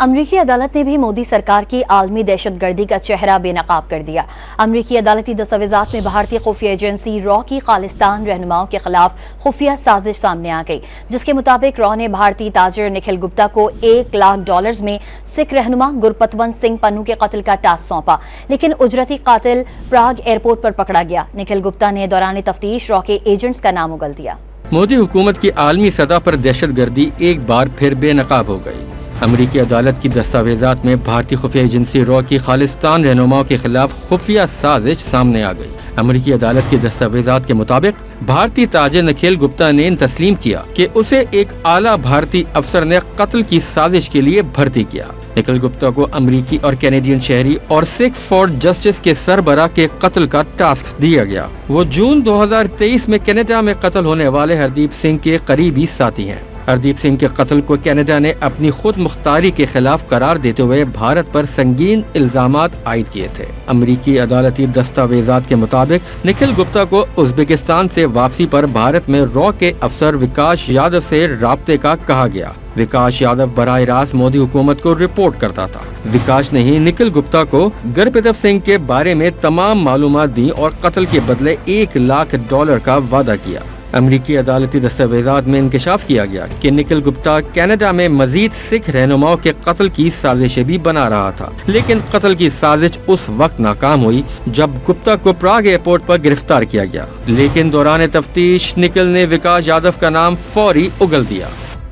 अमरीकी अदालत ने भी मोदी सरकार की आलमी दहशतगर्दी का चेहरा बेनकाब कर दिया। अमरीकी अदालती दस्तावेजात में भारतीय खुफिया एजेंसी रॉ की खालिस्तान रहनुमाओं के खिलाफ खुफिया साजिश सामने आ गई, जिसके मुताबिक रॉ ने भारतीय ताजिर निखिल गुप्ता को $1 लाख में सिख रहनुमा गुरपतवंत सिंह पन्नू के कत्ल का टास्क सौंपा, लेकिन उजरती कातिल प्राग एयरपोर्ट पर पकड़ा गया। निखिल गुप्ता ने दौरान तफ्तीश रॉ के एजेंट्स का नाम उगल दिया। मोदी हुकूमत की आलमी सतह पर दहशतगर्दी एक बार फिर बेनकाब हो गई। अमरीकी अदालत की दस्तावेजात में भारतीय खुफिया एजेंसी रॉ की खालिस्तान रहनुमाओं के खिलाफ खुफिया साजिश सामने आ गई। अमरीकी अदालत की दस्तावेजात के मुताबिक भारतीय ताजिर निखिल गुप्ता ने तस्लीम किया कि उसे एक आला भारतीय अफसर ने कत्ल की साजिश के लिए भर्ती किया। निखिल गुप्ता को अमरीकी और कैनेडियन शहरी और सिख फॉर जस्टिस के सरबराह के कत्ल का टास्क दिया गया। वो जून 2023 में कनाडा में कत्ल होने वाले हरदीप सिंह के करीबी साथी हैं। हरदीप सिंह के कत्ल को कनाडा ने अपनी खुद मुख्तारी के खिलाफ करार देते हुए भारत पर संगीन इल्जामात आयद किए थे। अमरीकी अदालती दस्तावेजात के मुताबिक निखिल गुप्ता को उज्बेकिस्तान से वापसी पर भारत में रॉ के अफसर विकास यादव से राब्ते का कहा गया। विकास यादव बराह रास्त मोदी हुकूमत को रिपोर्ट करता था। विकास ने ही निखिल गुप्ता को गुरपतवंत सिंह के बारे में तमाम मालूमात दी और कत्ल के बदले $1 लाख का वादा किया। अमरीकी अदालती दस्तावेजात में इंकशाफ किया गया कि निखिल गुप्ता कनाडा में मजीद सिख रहनुमाओं के कत्ल की साजिशें भी बना रहा था, लेकिन कत्ल की साजिश उस वक्त नाकाम हुई जब गुप्ता को प्राग एयरपोर्ट पर गिरफ्तार किया गया। लेकिन दौरान तफ्तीश निखिल ने विकास यादव का नाम फौरी उगल दिया।